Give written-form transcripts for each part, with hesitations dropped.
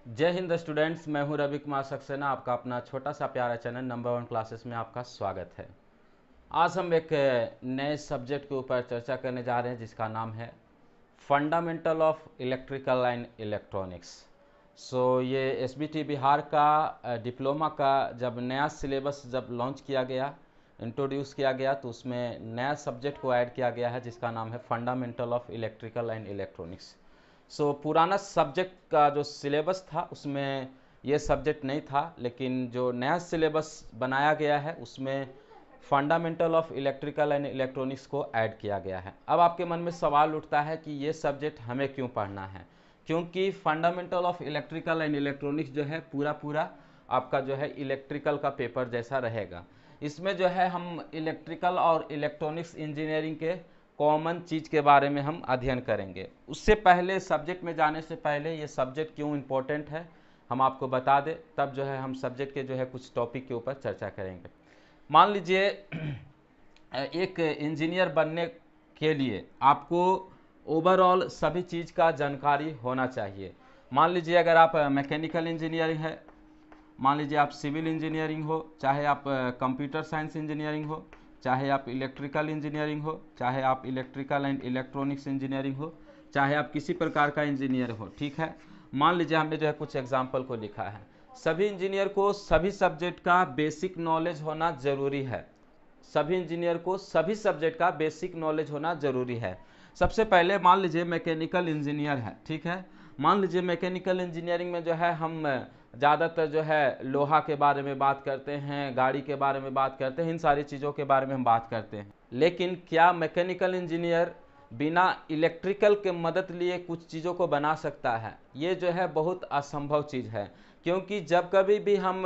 जय हिंद स्टूडेंट्स, मैं हूं रवि कुमार सक्सेना। आपका अपना छोटा सा प्यारा चैनल नंबर वन क्लासेस में आपका स्वागत है। आज हम एक नए सब्जेक्ट के ऊपर चर्चा करने जा रहे हैं जिसका नाम है fundamental of electrical and electronics. ये एसबीटी बिहार का डिप्लोमा का जब नया सिलेबस जब लॉन्च किया गया, इंट्रोड्यूस किया गया, तो उसमें नया सब्जेक्ट को ऐड किया गया है जिसका नाम है fundamental of electrical and electronics. पुराना सब्जेक्ट का जो सिलेबस था उसमें ये सब्जेक्ट नहीं था, लेकिन जो नया सिलेबस बनाया गया है उसमें fundamental of electrical and electronics को ऐड किया गया है। अब आपके मन में सवाल उठता है कि ये सब्जेक्ट हमें क्यों पढ़ना है, क्योंकि fundamental of electrical and electronics जो है पूरा पूरा आपका जो है इलेक्ट्रिकल का पेपर जैसा रहेगा। इसमें जो है हम इलेक्ट्रिकल और इलेक्ट्रॉनिक्स इंजीनियरिंग के कॉमन चीज़ के बारे में हम अध्ययन करेंगे। उससे पहले सब्जेक्ट में जाने से पहले ये सब्जेक्ट क्यों इम्पोर्टेंट है हम आपको बता दें, तब जो है हम सब्जेक्ट के जो है कुछ टॉपिक के ऊपर चर्चा करेंगे। मान लीजिए एक इंजीनियर बनने के लिए आपको ओवरऑल सभी चीज़ का जानकारी होना चाहिए। मान लीजिए अगर आप मैकेनिकल इंजीनियरिंग है, मान लीजिए आप सिविल इंजीनियरिंग हो, चाहे आप कंप्यूटर साइंस इंजीनियरिंग हो, चाहे आप इलेक्ट्रिकल इंजीनियरिंग हो, चाहे आप इलेक्ट्रिकल एंड इलेक्ट्रॉनिक्स इंजीनियरिंग हो, चाहे आप किसी प्रकार का इंजीनियर हो, ठीक है। मान लीजिए हमने जो है कुछ एग्जाम्पल को लिखा है। सभी इंजीनियर को सभी सब्जेक्ट का बेसिक नॉलेज होना ज़रूरी है। सभी इंजीनियर को सभी सब्जेक्ट का बेसिक नॉलेज होना ज़रूरी है। सबसे पहले मान लीजिए मैकेनिकल इंजीनियर है, ठीक है। मान लीजिए मैकेनिकल इंजीनियरिंग में जो है हम ज़्यादातर जो है लोहा के बारे में बात करते हैं, गाड़ी के बारे में बात करते हैं, इन सारी चीज़ों के बारे में हम बात करते हैं। लेकिन क्या मैकेनिकल इंजीनियर बिना इलेक्ट्रिकल के मदद लिए कुछ चीज़ों को बना सकता है? ये जो है बहुत असंभव चीज़ है, क्योंकि जब कभी भी हम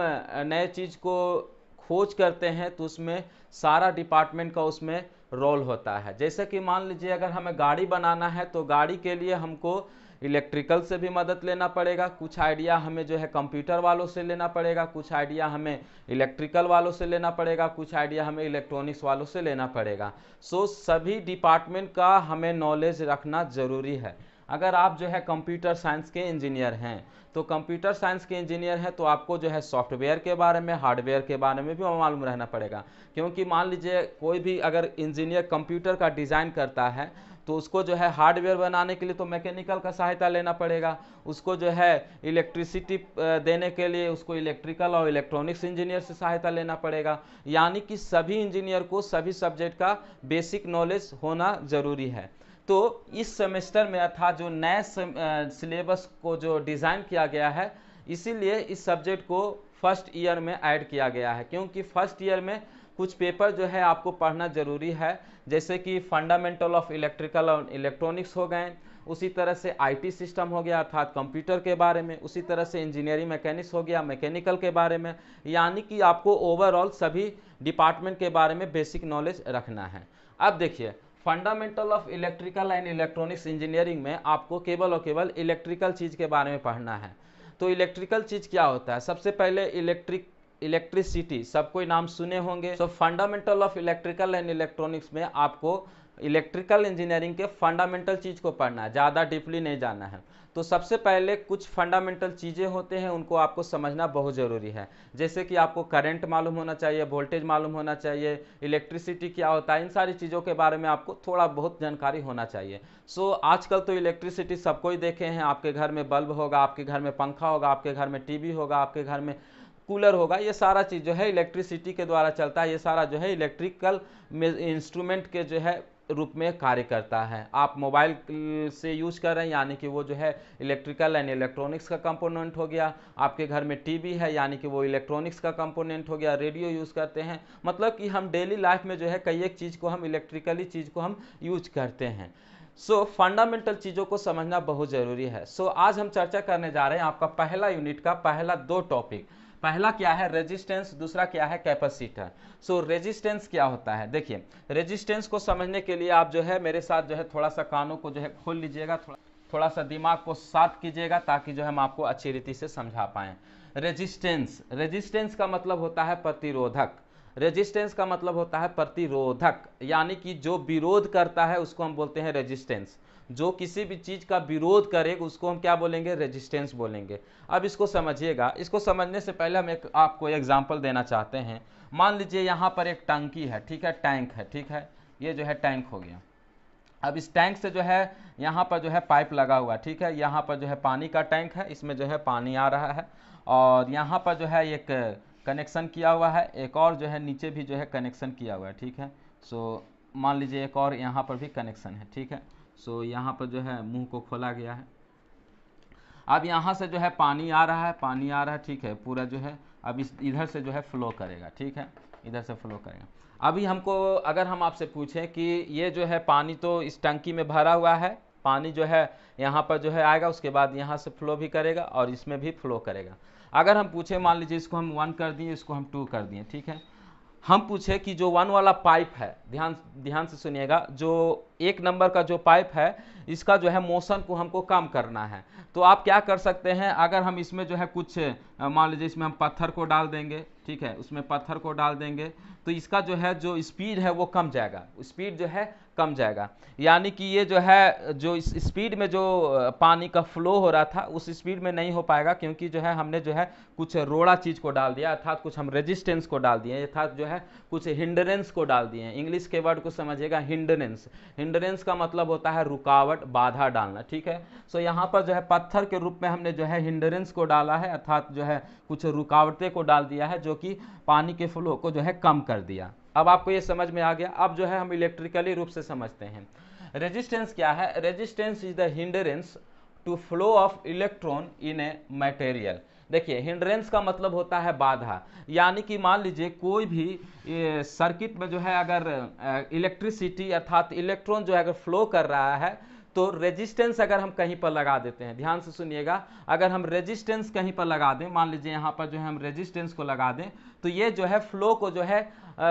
नए चीज़ को खोज करते हैं तो उसमें सारा डिपार्टमेंट का उसमें रोल होता है। जैसे कि मान लीजिए अगर हमें गाड़ी बनाना है तो गाड़ी के लिए हमको इलेक्ट्रिकल से भी मदद लेना पड़ेगा, कुछ आइडिया हमें जो है कंप्यूटर वालों से लेना पड़ेगा, कुछ आइडिया हमें इलेक्ट्रिकल वालों से लेना पड़ेगा, कुछ आइडिया हमें इलेक्ट्रॉनिक्स वालों से लेना पड़ेगा। सभी डिपार्टमेंट का हमें नॉलेज रखना ज़रूरी है। अगर आप जो है कंप्यूटर साइंस के इंजीनियर हैं तो कंप्यूटर साइंस के इंजीनियर हैं तो आपको जो है सॉफ्टवेयर के बारे में, हार्डवेयर के बारे में भी मालूम रहना पड़ेगा। क्योंकि मान लीजिए कोई भी अगर इंजीनियर कंप्यूटर का डिज़ाइन करता है तो उसको जो है हार्डवेयर बनाने के लिए तो मैकेनिकल का सहायता लेना पड़ेगा, उसको जो है इलेक्ट्रिसिटी देने के लिए उसको इलेक्ट्रिकल और इलेक्ट्रॉनिक्स इंजीनियर से सहायता लेना पड़ेगा। यानी कि सभी इंजीनियर को सभी सब्जेक्ट का बेसिक नॉलेज होना ज़रूरी है। तो इस सेमेस्टर में अर्थात जो नए सिलेबस को जो डिज़ाइन किया गया है, इसीलिए इस सब्जेक्ट को फर्स्ट ईयर में ऐड किया गया है, क्योंकि फर्स्ट ईयर में कुछ पेपर जो है आपको पढ़ना ज़रूरी है। जैसे कि फंडामेंटल ऑफ इलेक्ट्रिकल और इलेक्ट्रॉनिक्स हो गए, उसी तरह से आईटी सिस्टम हो गया अर्थात कंप्यूटर के बारे में, उसी तरह से इंजीनियरिंग मैकेनिक्स हो गया मैकेनिकल के बारे में। यानी कि आपको ओवरऑल सभी डिपार्टमेंट के बारे में बेसिक नॉलेज रखना है। अब देखिए fundamental of electrical and electronics engineering में आपको केवल और केवल इलेक्ट्रिकल चीज़ के बारे में पढ़ना है। तो इलेक्ट्रिकल चीज़ क्या होता है? सबसे पहले इलेक्ट्रिसिटी, सब कोई नाम सुने होंगे। Fundamental of electrical and electronics में आपको इलेक्ट्रिकल इंजीनियरिंग के फंडामेंटल चीज़ को पढ़ना है, ज़्यादा डीपली नहीं जाना है। तो सबसे पहले कुछ फंडामेंटल चीज़ें होते हैं, उनको आपको समझना बहुत ज़रूरी है। जैसे कि आपको करंट मालूम होना चाहिए, वोल्टेज मालूम होना चाहिए, इलेक्ट्रिसिटी क्या होता है, इन सारी चीज़ों के बारे में आपको थोड़ा बहुत जानकारी होना चाहिए। आजकल तो इलेक्ट्रिसिटी सबको ही देखे हैं, आपके घर में बल्ब होगा, आपके घर में पंखा होगा, आपके घर में टीवी होगा, आपके घर में कूलर होगा, ये सारा चीज़ जो है इलेक्ट्रिसिटी के द्वारा चलता है। ये सारा जो है इलेक्ट्रिकल इंस्ट्रूमेंट के जो है रूप में कार्य करता है। आप मोबाइल से यूज कर रहे हैं, यानी कि वो जो है इलेक्ट्रिकल एंड इलेक्ट्रॉनिक्स का कंपोनेंट हो गया। आपके घर में टीवी है, यानी कि वो इलेक्ट्रॉनिक्स का कंपोनेंट हो गया। रेडियो यूज़ करते हैं, मतलब कि हम डेली लाइफ में जो है कई एक चीज़ को हम इलेक्ट्रिकली चीज़ को हम यूज करते हैं। फंडामेंटल चीज़ों को समझना बहुत ज़रूरी है। आज हम चर्चा करने जा रहे हैं आपका पहला यूनिट का पहला दो टॉपिक। पहला क्या है? रेजिस्टेंस, दूसरा क्या है? कैपेसिटर। रेजिस्टेंस क्या होता है? देखिए रेजिस्टेंस को समझने के लिए आप जो है मेरे साथ जो है थोड़ा सा कानों को जो है खोल लीजिएगा, थोड़ा सा दिमाग को शांत कीजिएगा, ताकि जो हम आपको अच्छी रीति से समझा पाएँ। रेजिस्टेंस का मतलब होता है प्रतिरोधक। रेजिस्टेंस का मतलब होता है प्रतिरोधक, यानी कि जो विरोध करता है उसको हम बोलते हैं रेजिस्टेंस। जो किसी भी चीज का विरोध करेगा उसको हम क्या बोलेंगे, रेजिस्टेंस बोलेंगे। अब इसको समझिएगा, इसको समझने से पहले हम एक आपको एग्जांपल देना चाहते हैं। मान लीजिए यहाँ पर एक टंकी है, ठीक है, टैंक है, ठीक है, ये जो है टैंक हो गया। अब इस टैंक से जो है यहाँ पर जो है पाइप लगा हुआ, ठीक है, यहाँ पर जो है पानी का टैंक है, इसमें जो है पानी आ रहा है, और यहाँ पर जो है एक कनेक्शन किया हुआ है, एक और जो है नीचे भी जो है कनेक्शन किया हुआ है, ठीक है। सो मान लीजिए एक और यहाँ पर भी कनेक्शन है, ठीक है। सो यहाँ पर जो है मुंह को खोला गया है। अब यहाँ से जो है पानी आ रहा है, पानी आ रहा है, ठीक है, पूरा जो है अब इस इधर से जो है फ्लो करेगा, ठीक है, इधर से फ्लो करेगा। अभी हमको अगर हम आपसे पूछें कि ये जो है पानी तो इस टंकी में भरा हुआ है, पानी जो है यहाँ पर जो है आएगा, उसके बाद यहाँ से फ्लो भी करेगा और इसमें भी फ्लो करेगा। अगर हम पूछे, मान लीजिए इसको हम 1 कर दिए, इसको हम 2 कर दिए, ठीक है, हम पूछे कि जो 1 वाला पाइप है, ध्यान ध्यान से सुनिएगा, जो 1 नंबर का जो पाइप है इसका जो है मोशन को हमको कम करना है। तो आप क्या कर सकते हैं, अगर हम इसमें जो है कुछ मान लीजिए इसमें हम पत्थर को डाल देंगे, ठीक है, उसमें पत्थर को डाल देंगे तो इसका जो है जो स्पीड है वो कम जाएगा, स्पीड जो है कम जाएगा। यानी कि ये जो है जो इस स्पीड में जो पानी का फ्लो हो रहा था उस स्पीड में नहीं हो पाएगा, क्योंकि जो है हमने जो है कुछ रोड़ा चीज को डाल दिया, अर्थात कुछ हम रेजिस्टेंस को डाल दिए, अर्थात जो है कुछ हिंडरेंस को डाल दिए। इंग्लिश के वर्ड को समझिएगा, हिंडरेंस। हिंडरेंस का मतलब होता है रुकावट, बाधा डालना, ठीक है। सो यहाँ पर जो है पत्थर के रूप में हमने जो है हिंडरेंस को डाला है, अर्थात जो है कुछ रुकावटें को डाल दिया है, जो कि पानी के फ्लो को जो है कम कर दिया। अब आपको ये समझ में आ गया। अब जो है हम इलेक्ट्रिकली रूप से समझते हैं। रेजिस्टेंस क्या है? Resistance is the hindrance to flow of electron in a material. देखिए, हिंड्रेंस का मतलब होता है बाधा, यानी कि मान लीजिए कोई भी सर्किट में जो है अगर इलेक्ट्रिसिटी अर्थात इलेक्ट्रॉन जो है अगर फ्लो कर रहा है तो रेजिस्टेंस अगर हम कहीं पर लगा देते हैं, ध्यान से सुनिएगा, अगर हम रेजिस्टेंस कहीं पर लगा दें, मान लीजिए यहाँ पर जो है हम रेजिस्टेंस को लगा दें, तो ये जो है फ्लो को जो है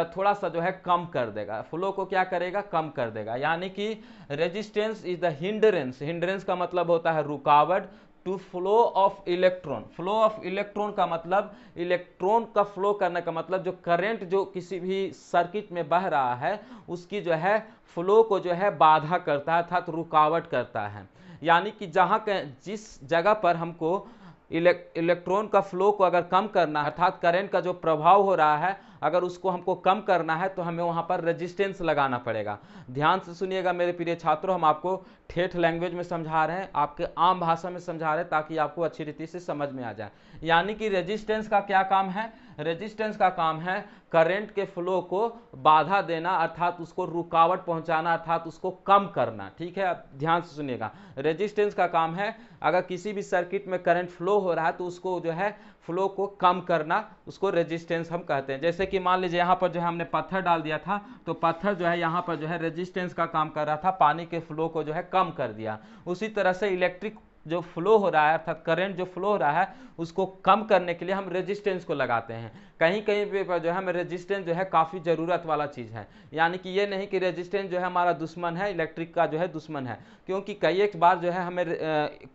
थोड़ा सा जो है कम कर देगा, फ्लो को क्या करेगा, कम कर देगा। यानी कि resistance is the hindrance, hindrance का मतलब होता है रुकावट to flow of electron. Flow of electron का मतलब, इलेक्ट्रॉन का फ्लो करने का मतलब जो करंट जो किसी भी सर्किट में बह रहा है उसकी जो है फ्लो को जो है बाधा करता है अर्थात रुकावट करता है। यानी कि जहां जिस जगह पर हमको इलेक्ट्रॉन का फ्लो को अगर कम करना है अर्थात करंट का जो प्रभाव हो रहा है अगर उसको हमको कम करना है तो हमें वहां पर रेजिस्टेंस लगाना पड़ेगा। ध्यान से सुनिएगा मेरे प्रिय छात्रों, हम आपको ठेठ लैंग्वेज में समझा रहे हैं, आपके आम भाषा में समझा रहे हैं ताकि आपको अच्छी रीति से समझ में आ जाए। यानी कि रेजिस्टेंस का क्या काम है? रेजिस्टेंस का काम है करंट के फ्लो को बाधा देना अर्थात उसको रुकावट पहुंचाना अर्थात उसको कम करना। ठीक है, अब ध्यान से सुनिएगा, रेजिस्टेंस का काम है अगर किसी भी सर्किट में करंट फ्लो हो रहा है तो उसको जो है फ्लो को कम करना, उसको रेजिस्टेंस हम कहते हैं। जैसे कि मान लीजिए यहाँ पर जो है हमने पत्थर डाल दिया था तो पत्थर जो है यहाँ पर जो है रेजिस्टेंस का काम कर रहा था, पानी के फ्लो को जो है कम कर दिया। उसी तरह से इलेक्ट्रिक जो फ्लो हो रहा है अर्थात करंट जो फ्लो हो रहा है उसको कम करने के लिए हम रेजिस्टेंस को लगाते हैं। कहीं कहीं पे जो है हमें रेजिस्टेंस जो है काफ़ी ज़रूरत वाला चीज़ है। यानी कि ये नहीं कि रेजिस्टेंस जो है हमारा दुश्मन है, इलेक्ट्रिक का जो है दुश्मन है, क्योंकि कई एक बार जो है हमें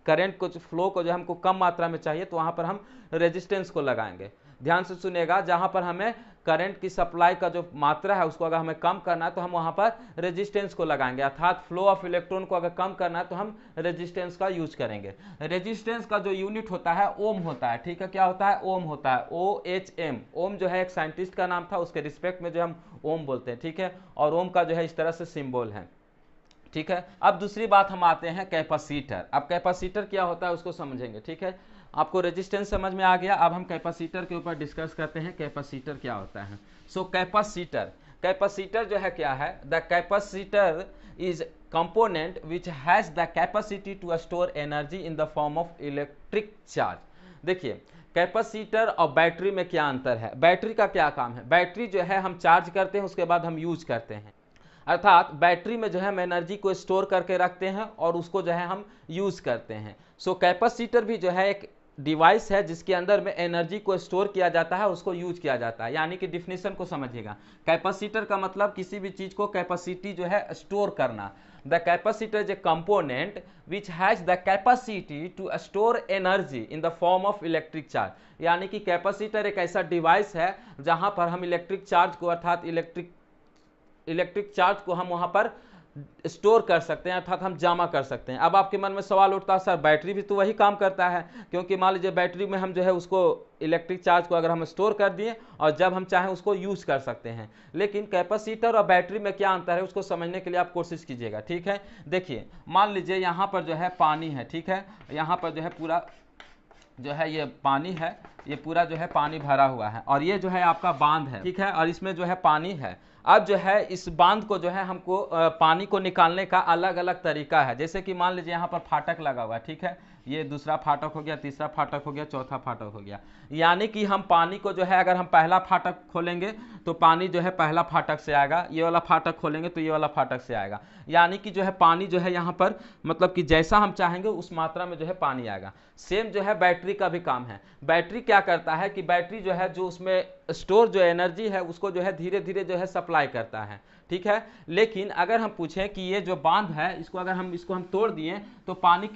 करंट को फ्लो को जो है हमको कम मात्रा में चाहिए तो वहाँ पर हम रेजिस्टेंस को लगाएंगे। ध्यान से सुनिएगा, जहाँ पर हमें करंट की सप्लाई का जो मात्रा है उसको अगर हमें कम करना है तो हम वहाँ पर रेजिस्टेंस को लगाएंगे, अर्थात फ्लो ऑफ इलेक्ट्रॉन को अगर कम करना है तो हम रेजिस्टेंस का यूज करेंगे। रेजिस्टेंस का जो यूनिट होता है ओम होता है। ठीक है, क्या होता है? ओम होता है, OHM। ओम जो है एक साइंटिस्ट का नाम था, उसके रिस्पेक्ट में जो हम ओम बोलते हैं। ठीक है, और ओम का जो है इस तरह से सिंबल है। ठीक है, अब दूसरी बात हम आते हैं कैपेसिटर। अब कैपेसिटर क्या होता है उसको समझेंगे। ठीक है, आपको रेजिस्टेंस समझ में आ गया, अब हम कैपेसिटर के ऊपर डिस्कस करते हैं कैपेसिटर क्या होता है। सो कैपेसिटर, कैपेसिटर जो है क्या है? The capacitor is component which has the capacity to store energy in the form of electric charge. देखिए, कैपेसिटर और बैटरी में क्या अंतर है? बैटरी का क्या काम है? बैटरी जो है हम चार्ज करते हैं उसके बाद हम यूज करते हैं, अर्थात बैटरी में जो है हम एनर्जी को स्टोर करके रखते हैं और उसको जो है हम यूज करते हैं। सो कैपेसिटर भी जो है एक डिवाइस है जिसके अंदर में एनर्जी को स्टोर किया जाता है, उसको यूज किया जाता है। यानी कि डिफिनीशन को समझिएगा, कैपेसिटर का मतलब किसी भी चीज को कैपेसिटी जो है स्टोर करना। The capacitor is a component which has the capacity to store energy in the form of electric charge. यानी कि कैपेसिटर एक ऐसा डिवाइस है जहां पर हम इलेक्ट्रिक चार्ज को अर्थात इलेक्ट्रिक चार्ज को हम वहां पर स्टोर कर सकते हैं, अर्थात हम जमा कर सकते हैं। अब आपके मन में सवाल उठता है सर बैटरी भी तो वही काम करता है, क्योंकि मान लीजिए बैटरी में हम जो है उसको इलेक्ट्रिक चार्ज को अगर हम स्टोर कर दिए और जब हम चाहें उसको यूज कर सकते हैं। लेकिन कैपेसिटर और बैटरी में क्या अंतर है उसको समझने के लिए आप कोशिश कीजिएगा, ठीक है। देखिए मान लीजिए यहाँ पर जो है पानी है, ठीक है, यहाँ पर जो है पूरा जो है ये पानी है, ये पूरा जो है पानी भरा हुआ है और ये जो है आपका बांध है, ठीक है, और इसमें जो है पानी है। अब जो है इस बांध को जो है हमको पानी को निकालने का अलग अलग तरीका है। जैसे कि मान लीजिए यहाँ पर फाटक लगा हुआ है, ठीक है, ये दूसरा फाटक हो गया, तीसरा फाटक हो गया, चौथा फाटक हो गया। यानी कि हम पानी को जो है अगर हम पहला फाटक खोलेंगे तो पानी जो है पहला फाटक से आएगा, ये वाला फाटक खोलेंगे तो ये वाला फाटक से आएगा। यानी कि जो है पानी जो है यहाँ पर मतलब कि जैसा हम चाहेंगे उस मात्रा में जो है पानी आएगा। सेम जो है बैटरी का भी काम है। बैटरी क्या करता है कि बैटरी जो है जो उसमें स्टोर जो एनर्जी है उसको जो है धीरे धीरे जो है सप्लाई करता है, ठीक है। लेकिन अगर हम पूछें कि ये जो बांध है इसको अगर हम इसको तोड़ दिए तो पानी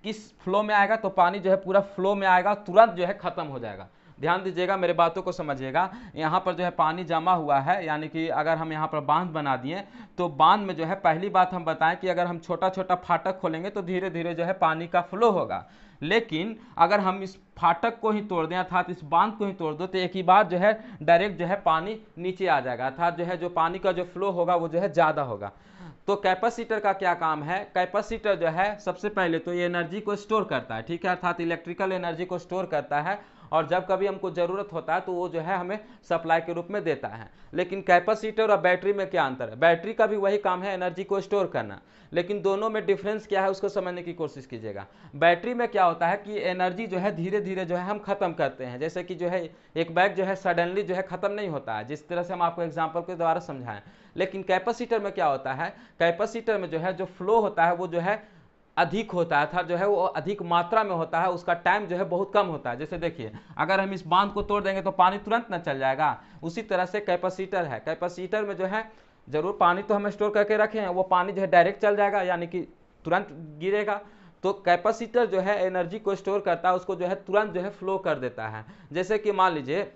किस फ्लो में आएगा, तो पानी जो है पूरा फ्लो में आएगा, तुरंत जो है खत्म हो जाएगा। ध्यान दीजिएगा, मेरे बातों को समझिएगा। यहाँ पर जो है पानी जमा हुआ है, यानी कि अगर हम यहाँ पर बांध बना दिए तो बांध में जो है पहली बात हम बताएं कि अगर हम छोटा छोटा फाटक खोलेंगे तो धीरे धीरे जो है पानी का फ्लो होगा। लेकिन अगर हम इस फाटक को ही तोड़ दें अर्थात इस बांध को ही तोड़ दो तो एक ही बार जो है डायरेक्ट जो है पानी नीचे आ जाएगा, अर्थात जो है जो पानी का जो फ्लो होगा वो जो है ज़्यादा होगा। तो कैपेसिटर का क्या काम है, कैपेसिटर जो है सबसे पहले तो ये एनर्जी को स्टोर करता है, ठीक है, अर्थात इलेक्ट्रिकल एनर्जी को स्टोर करता है और जब कभी हमको ज़रूरत होता है तो वो जो है हमें सप्लाई के रूप में देता है। लेकिन कैपेसिटर और बैटरी में क्या अंतर है, बैटरी का भी वही काम है एनर्जी को स्टोर करना, लेकिन दोनों में डिफरेंस क्या है उसको समझने की कोशिश कीजिएगा। बैटरी में क्या होता है कि एनर्जी जो है धीरे धीरे जो है हम खत्म करते हैं, जैसे कि जो है एक बैग जो है सडनली जो है खत्म नहीं होता है, जिस तरह से हम आपको एग्जांपल के द्वारा समझाएं। लेकिन कैपेसिटर में क्या होता है, कैपेसिटर में जो है जो फ्लो होता है वो जो है अधिक होता है, अर्थात जो है वो अधिक मात्रा में होता है, उसका टाइम जो है बहुत कम होता है। जैसे देखिए अगर हम इस बांध को तोड़ देंगे तो पानी तुरंत न चल जाएगा, उसी तरह से कैपेसिटर है। कैपेसिटर में जो है जरूर पानी तो हम स्टोर करके रखे हैं, वो पानी जो है डायरेक्ट चल जाएगा यानी कि तुरंत गिरेगा। तो कैपेसिटर जो है एनर्जी को स्टोर करता है, उसको जो है तुरंत जो है फ्लो कर देता है। जैसे कि मान लीजिए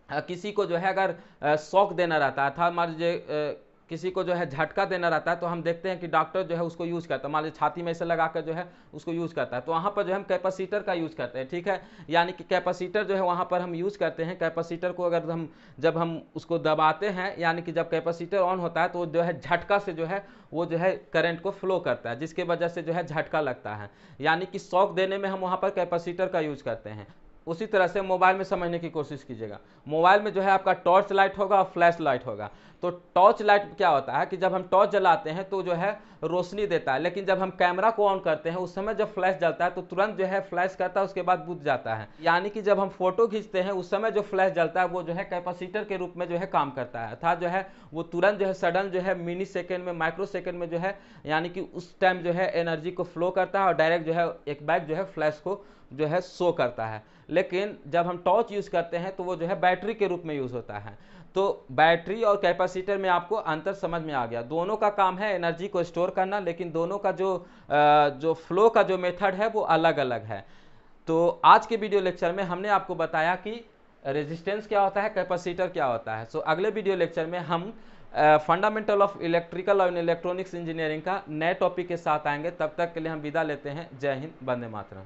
किसी को जो है अगर शॉक देना रहता है, था मान लीजिए किसी को जो है झटका देना रहता है तो हम देखते हैं कि डॉक्टर जो है उसको यूज करता है, मान लीजिए छाती में ऐसे लगाकर जो है उसको यूज करता है, तो वहाँ पर जो हम कैपेसिटर का यूज करते हैं, ठीक है। यानी कि कैपेसिटर जो है वहाँ पर हम यूज करते हैं। कैपेसिटर को अगर हम जब हम उसको दबाते हैं यानी कि जब कैपेसिटर ऑन होता है तो जो है झटका से जो है वो जो है करंट को फ्लो करता है, जिसके वजह से जो है झटका लगता है, यानी कि शॉक देने में हम वहाँ पर कैपेसिटर का यूज करते हैं। उसी तरह से मोबाइल में समझने की कोशिश कीजिएगा। मोबाइल में जो है आपका टॉर्च लाइट होगा और फ्लैश लाइट होगा। तो टॉर्च लाइट क्या होता है कि जब हम टॉर्च जलाते हैं तो जो है रोशनी देता है, लेकिन जब हम कैमरा को ऑन करते हैं उस समय जब फ्लैश जलता है तो तुरंत जो है फ्लैश करता है, उसके बाद बुझ जाता है। यानी कि जब हम फोटो खींचते हैं उस समय जो फ्लैश जलता है वो जो है कैपेसिटर के रूप में जो है काम करता है, अर्थात जो है वो तुरंत जो है सडन जो है मिनी सेकेंड में माइक्रो सेकेंड में जो है यानी कि उस टाइम जो है एनर्जी को फ्लो करता है और डायरेक्ट जो है एक बैग जो है फ्लैश को जो है शो करता है। लेकिन जब हम टॉर्च यूज करते हैं तो वो जो है बैटरी के रूप में यूज होता है। तो बैटरी और कैपेसिटर में आपको अंतर समझ में आ गया। दोनों का काम है एनर्जी को स्टोर करना, लेकिन दोनों का जो फ्लो का जो मेथड है वो अलग अलग है। तो आज के वीडियो लेक्चर में हमने आपको बताया कि रेजिस्टेंस क्या होता है, कैपेसिटर क्या होता है। सो अगले वीडियो लेक्चर में हम फंडामेंटल ऑफ इलेक्ट्रिकल और इलेक्ट्रॉनिक्स इंजीनियरिंग का नए टॉपिक के साथ आएंगे। तब तक के लिए हम विदा लेते हैं। जय हिंद, वंदे मातरम।